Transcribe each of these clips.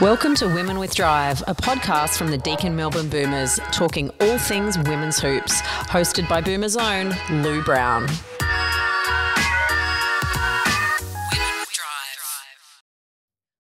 Welcome to Women with Drive, a podcast from the Deakin Melbourne Boomers, talking all things women's hoops, hosted by Boomers' own Lou Brown.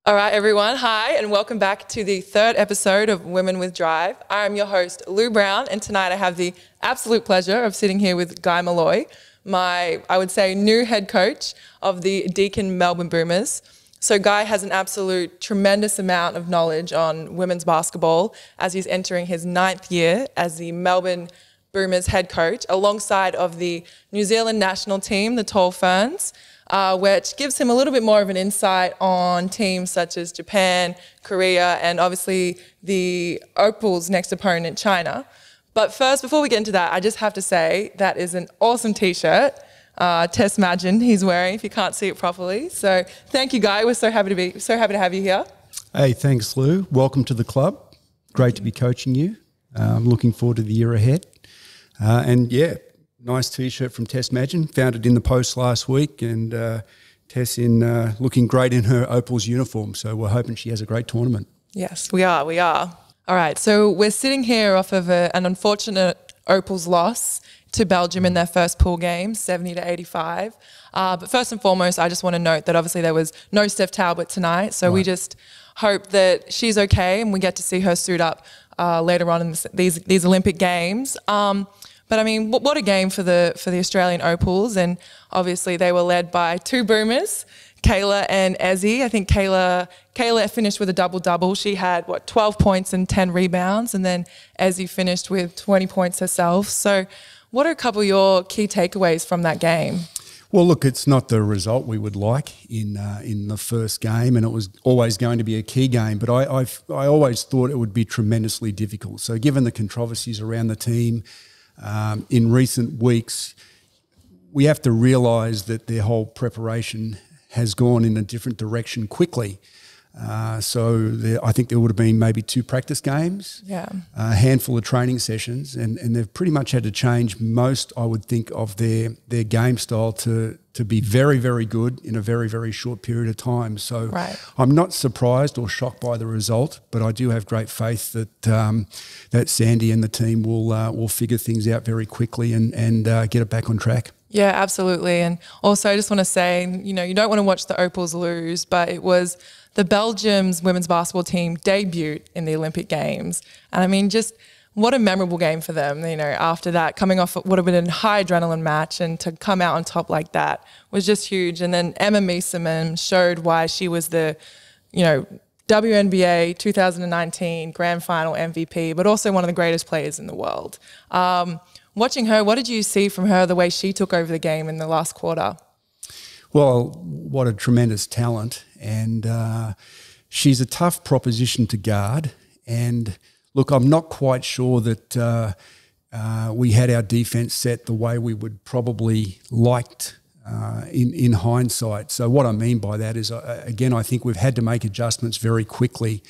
All right, everyone. Hi, and welcome back to the third episode of Women with Drive. I am your host, Lou Brown, and tonight I have the absolute pleasure of sitting here with Guy Molloy, my, I would say, new head coach of the Deakin Melbourne Boomers. So Guy has an absolute tremendous amount of knowledge on women's basketball as he's entering his 9th year as the Melbourne Boomers head coach, alongside of the New Zealand national team, the Tall Ferns, which gives him a little bit more of an insight on teams such as Japan, Korea, and obviously the Opals' next opponent, China. But first, before we get into that, I just have to say that is an awesome T-shirt. Tess Magin he's wearing, if you can't see it properly. So thank you, Guy. We're so happy to have you here. Hey, thanks, Lou. Welcome to the club. Great to be coaching you. I'm looking forward to the year ahead. And yeah, nice T-shirt from Tess Magin. Found it in the post last week, and Tess looking great in her Opals uniform. So we're hoping she has a great tournament. Yes, we are. All right, so we're sitting here off of an unfortunate Opals loss to Belgium in their first pool game, 70-85. But first and foremost, I just want to note that obviously there was no Steph Talbot tonight, so we just hope that she's okay and we get to see her suit up later on in these Olympic Games. But I mean, what a game for the Australian Opals, and obviously they were led by two Boomers, Kayla and Ezzy. I think Kayla finished with a double-double. She had, 12 points and 10 rebounds, and then Ezzy finished with 20 points herself. So what are a couple of your key takeaways from that game? Well, look, it's not the result we would like in the first game, and it was always going to be a key game, but I always thought it would be tremendously difficult. So given the controversies around the team in recent weeks, we have to realise that their whole preparation has gone in a different direction quickly. I think there would have been maybe 2 practice games, a handful of training sessions, and they've pretty much had to change most, I would think, of their game style to be very, very good in a very, very short period of time. So I'm not surprised or shocked by the result, but I do have great faith that Sandy and the team will figure things out very quickly and get it back on track. Yeah, absolutely. And also I just want to say, you don't want to watch the Opals lose, but it was the Belgium's women's basketball team debut in the Olympic Games. And I mean, just what a memorable game for them, after that, coming off what would have been a high adrenaline match, and to come out on top like that was just huge. And then Emma Meeseman showed why she was the, WNBA 2019 Grand Final MVP, but also one of the greatest players in the world. Watching her, what did you see from her, the way she took over the game in the last quarter? Well, what a tremendous talent, and she's a tough proposition to guard. And look, I'm not quite sure that we had our defence set the way we would probably liked in hindsight. So what I mean by that is, again, I think we've had to make adjustments very quickly,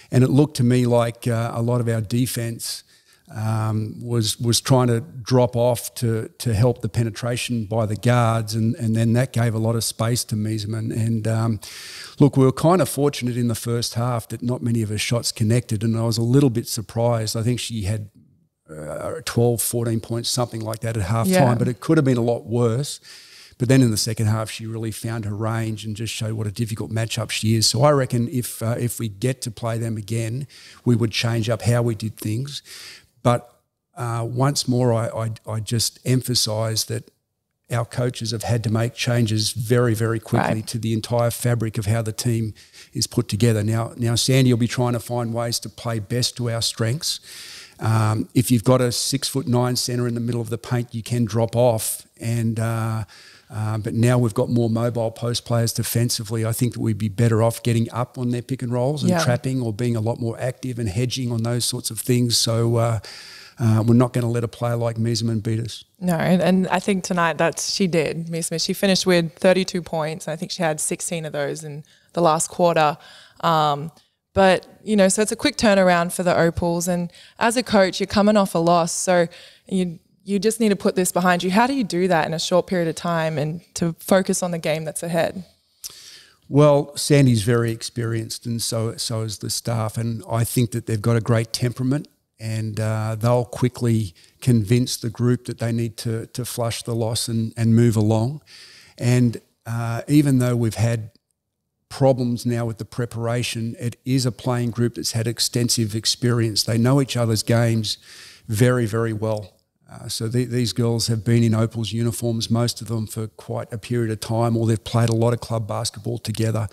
and it looked to me like a lot of our defence was trying to drop off to help the penetration by the guards, and then that gave a lot of space to Meeseman. And look, we were kind of fortunate in the first half that not many of her shots connected, and I was a little bit surprised. I think she had 12, 14 points, something like that at half-time, but it could have been a lot worse. But then in the second half, she really found her range and just showed what a difficult matchup she is. So I reckon if we get to play them again, we would change up how we did things. But once more, I just emphasise that our coaches have had to make changes very, very quickly to the entire fabric of how the team is put together. Now Sandy will be trying to find ways to play best to our strengths. If you've got a 6'9" centre in the middle of the paint, you can drop off. But now we've got more mobile post players defensively. I think that we'd be better off getting up on their pick and rolls and trapping, or being a lot more active and hedging on those sorts of things. So we're not going to let a player like Meeseman beat us. No, and I think tonight she did. Meeseman, she finished with 32 points, and I think she had 16 of those in the last quarter. But, so it's a quick turnaround for the Opals. And as a coach, you're coming off a loss, so you just need to put this behind you. How do you do that in a short period of time and to focus on the game that's ahead? Well, Sandy's very experienced, and so is the staff, and I think that they've got a great temperament, and they'll quickly convince the group that they need to flush the loss and move along. And even though we've had problems now with the preparation, it is a playing group that's had extensive experience. They know each other's games very, very well. So these girls have been in Opals uniforms, most of them for quite a period of time, or they've played a lot of club basketball together.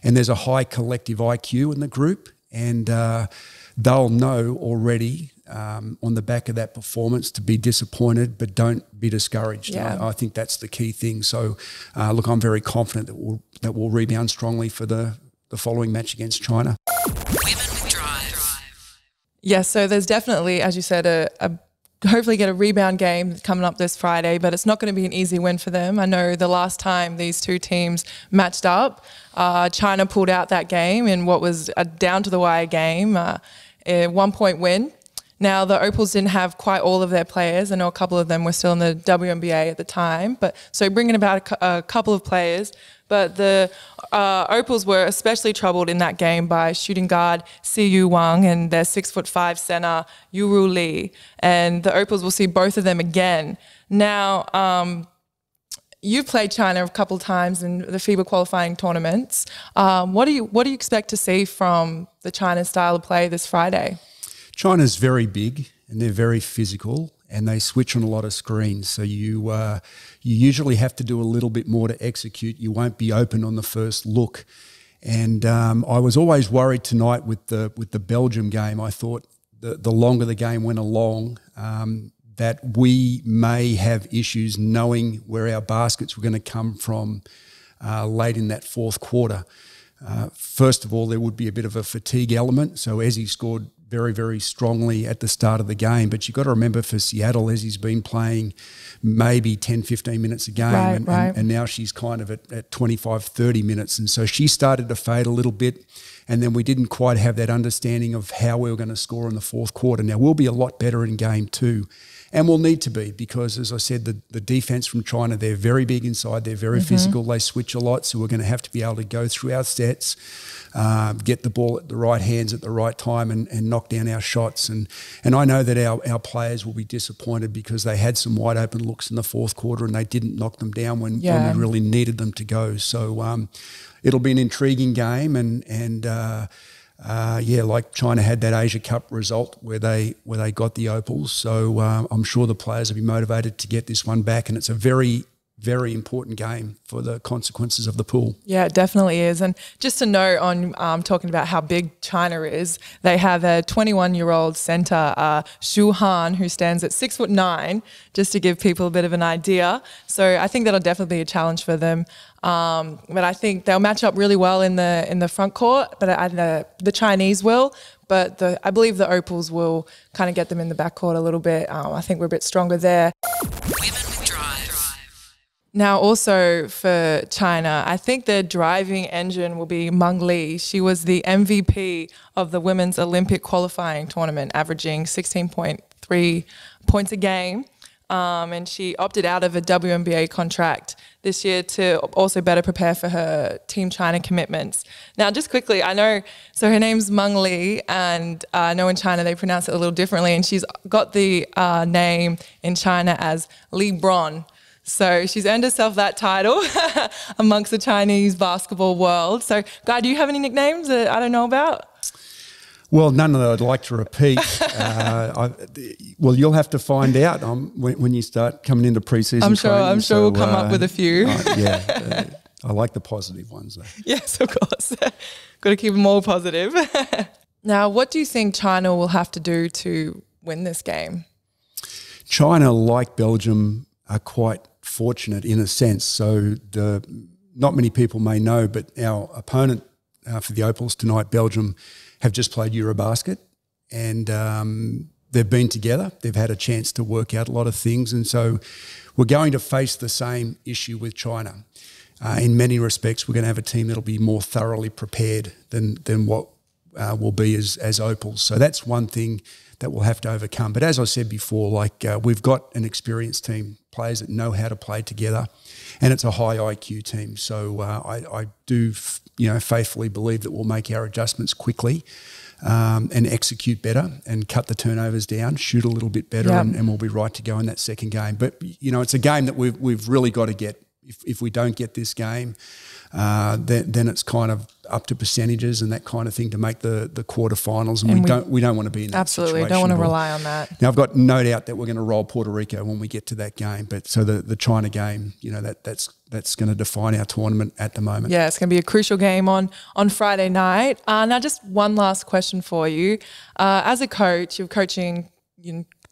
And there's a high collective IQ in the group, and they'll know already on the back of that performance to be disappointed, but don't be discouraged. Yeah. I think that's the key thing. So, look, I'm very confident that we'll rebound strongly for the following match against China. Women with Drive. Yeah, so there's definitely, as you said, a hopefully get a rebound game coming up this Friday, but it's not going to be an easy win for them. I know the last time these two teams matched up, China pulled out that game in what was a down-to-the-wire game, a 1-point win. Now, the Opals didn't have quite all of their players. I know a couple of them were still in the WNBA at the time, but so bringing about a couple of players. But the Opals were especially troubled in that game by shooting guard Siyu Wang and their 6'5" center Yuru Lee. And the Opals will see both of them again. Now, you've played China a couple of times in the FIBA qualifying tournaments. What do you expect to see from the China style of play this Friday? China's very big and they're very physical, and they switch on a lot of screens. So you usually have to do a little bit more to execute. You won't be open on the first look. And I was always worried tonight with the Belgium game. I thought the longer the game went along, that we may have issues knowing where our baskets were going to come from late in that fourth quarter. First of all, there would be a bit of a fatigue element. So Ezzy scored very, very strongly at the start of the game. But you've got to remember, for Seattle, Ezzy's been playing maybe 10, 15 minutes a game. And now she's kind of at 25, 30 minutes. And so she started to fade a little bit. And then we didn't quite have that understanding of how we were going to score in the fourth quarter. Now, we'll be a lot better in game two. And we'll need to be, because, as I said, the defence from China, they're very big inside, they're very physical, they switch a lot, so we're going to have to be able to go through our sets, get the ball at the right hands at the right time and knock down our shots. And I know that our players will be disappointed because they had some wide open looks in the fourth quarter and they didn't knock them down when we really needed them to go. So it'll be an intriguing game, like China had that Asia Cup result where they got the Opals. So I'm sure the players will be motivated to get this one back, and it's a very, very important game for the consequences of the pool. Yeah, it definitely is. And just to note on talking about how big China is, they have a 21-year-old centre, Xu Han, who stands at 6'9", just to give people a bit of an idea. So I think that'll definitely be a challenge for them. But I think they'll match up really well in the front court, but the Chinese will. But I believe the Opals will kind of get them in the back court a little bit. I think we're a bit stronger there. Women with Drive. Now, also for China, I think their driving engine will be Meng Li. She was the MVP of the Women's Olympic qualifying tournament, averaging 16.3 points a game. And she opted out of a WNBA contract this year to also better prepare for her Team China commitments. Now, just quickly, I know, so her name's Meng Li, and I know in China they pronounce it a little differently, and she's got the name in China as Li Bron. So she's earned herself that title amongst the Chinese basketball world. So, Guy, do you have any nicknames that I don't know about? Well, none that I'd like to repeat. You'll have to find out when you start coming into pre-season training. I'm sure we'll come up with a few. I like the positive ones, though. Yes, of course. Got to keep them all positive. Now, what do you think China will have to do to win this game? China, like Belgium, are quite fortunate in a sense. So not many people may know, but our opponent for the Opals tonight, Belgium, have just played Eurobasket, and they've been together. They've had a chance to work out a lot of things, and so we're going to face the same issue with China. In many respects, we're going to have a team that'll be more thoroughly prepared than what will be as Opals. So that's one thing that we'll have to overcome. But as I said before, we've got an experienced team, players that know how to play together, and it's a high IQ team. So I do, faithfully believe that we'll make our adjustments quickly and execute better and cut the turnovers down, shoot a little bit better, and we'll be right to go in that second game. But, it's a game that we've really got to get. If we don't get this game, then it's kind of up to percentages and that kind of thing to make the quarterfinals, and we don't want to be in that absolutely situation. Don't want to rely on that. Now I've got no doubt that we're going to roll Puerto Rico when we get to that game, but so the China game, that's going to define our tournament at the moment. Yeah, it's going to be a crucial game on Friday night. Now, just one last question for you. As a coach, you're coaching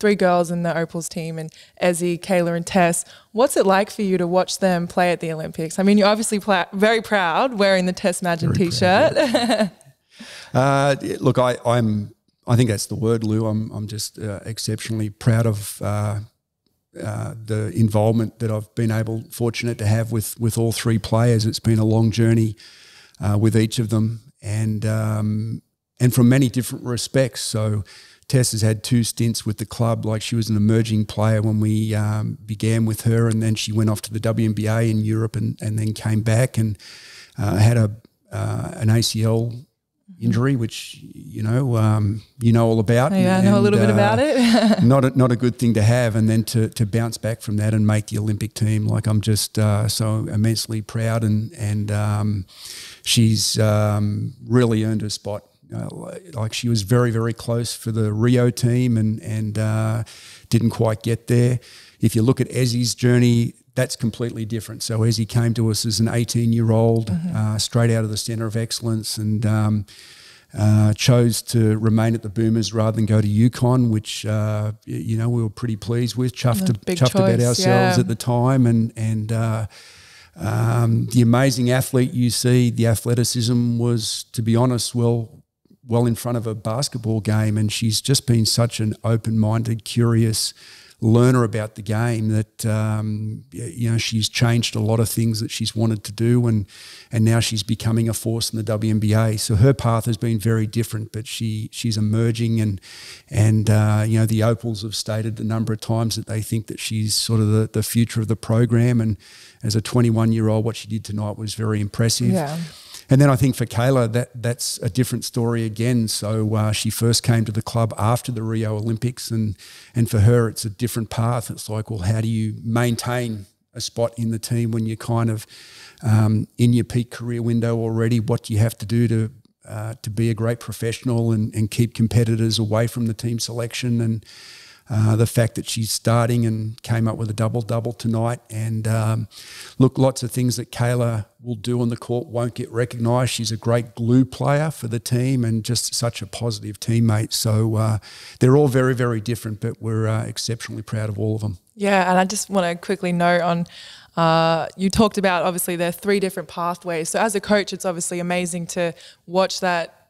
3 girls in the Opals team, and Ezzy, Kayla and Tess. What's it like for you to watch them play at the Olympics? I mean, you're obviously very proud wearing the Tess Madgen t-shirt. Yeah. Look, I think that's the word, Lou. I'm just exceptionally proud of the involvement that I've been fortunate to have with all 3 players. It's been a long journey with each of them, and from many different respects. So Tess has had 2 stints with the club. Like, she was an emerging player when we began with her, and then she went off to the WNBA in Europe and then came back and had an ACL injury, which you know all about. Yeah, I know a little bit about it. not a good thing to have, and then to bounce back from that and make the Olympic team. Like, I'm just so immensely proud, and she's really earned her spot. Like, she was very, very close for the Rio team and didn't quite get there. If you look at Ezzy's journey, that's completely different. So Ezzy came to us as an 18-year-old, straight out of the Centre of Excellence, and chose to remain at the Boomers rather than go to UConn, which we were pretty pleased with. Chuffed about ourselves at the time, and the amazing athlete you see, the athleticism was, to be honest, well in front of a basketball game, and she's just been such an open-minded, curious learner about the game that she's changed a lot of things that she's wanted to do, and now she's becoming a force in the WNBA. So her path has been very different, but she's emerging, and the Opals have stated a number of times that they think that she's sort of the future of the program, and as a 21-year-old, what she did tonight was very impressive. Yeah. And then I think for Kayla, that's a different story again. So she first came to the club after the Rio Olympics, and for her it's a different path. It's like, well, how do you maintain a spot in the team when you're kind of in your peak career window already? What do you have to do to be a great professional and keep competitors away from the team selection? And the fact that she's starting and came up with a double-double tonight. And look, lots of things that Kayla will do on the court won't get recognised. She's a great glue player for the team and just such a positive teammate. So they're all very, very different, but we're exceptionally proud of all of them. Yeah, and I just want to quickly note on, you talked about, obviously, there are 3 different pathways. So as a coach, it's obviously amazing to watch that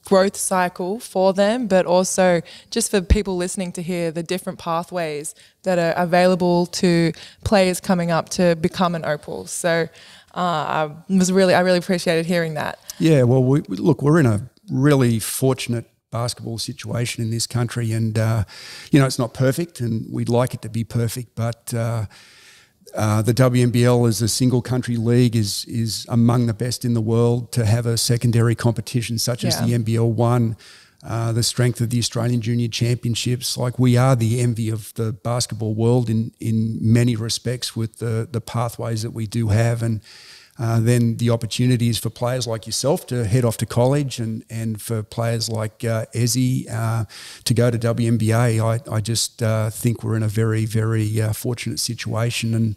growth cycle for them, but also just for people listening to hear the different pathways that are available to players coming up to become an Opal. So I really appreciated hearing that. Yeah, well, we're in a really fortunate basketball situation in this country, and it's not perfect, and we'd like it to be perfect, but the WNBL as a single country league is among the best in the world. To have a secondary competition such as the NBL One, the strength of the Australian Junior Championships, like, we are the envy of the basketball world in many respects with the pathways that we do have, and then the opportunities for players like yourself to head off to college, and for players like Ezzy to go to WNBA. I just think we're in a very, very fortunate situation,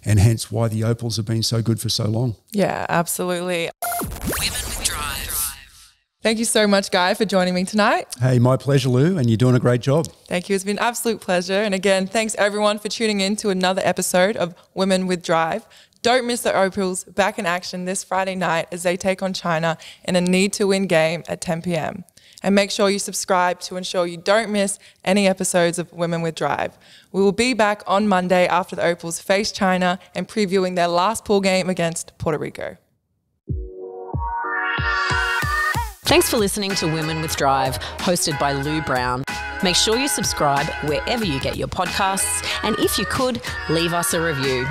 and hence why the Opals have been so good for so long. Yeah, absolutely. Women with Drive. Thank you so much, Guy, for joining me tonight. Hey, my pleasure, Lou, and you're doing a great job. Thank you. It's been an absolute pleasure. And again, thanks everyone for tuning in to another episode of Women with Drive. Don't miss the Opals back in action this Friday night as they take on China in a need-to-win game at 10 p.m. And make sure you subscribe to ensure you don't miss any episodes of Women with Drive. We will be back on Monday after the Opals face China and previewing their last pool game against Puerto Rico. Thanks for listening to Women with Drive, hosted by Lou Brown. Make sure you subscribe wherever you get your podcasts, and if you could, leave us a review.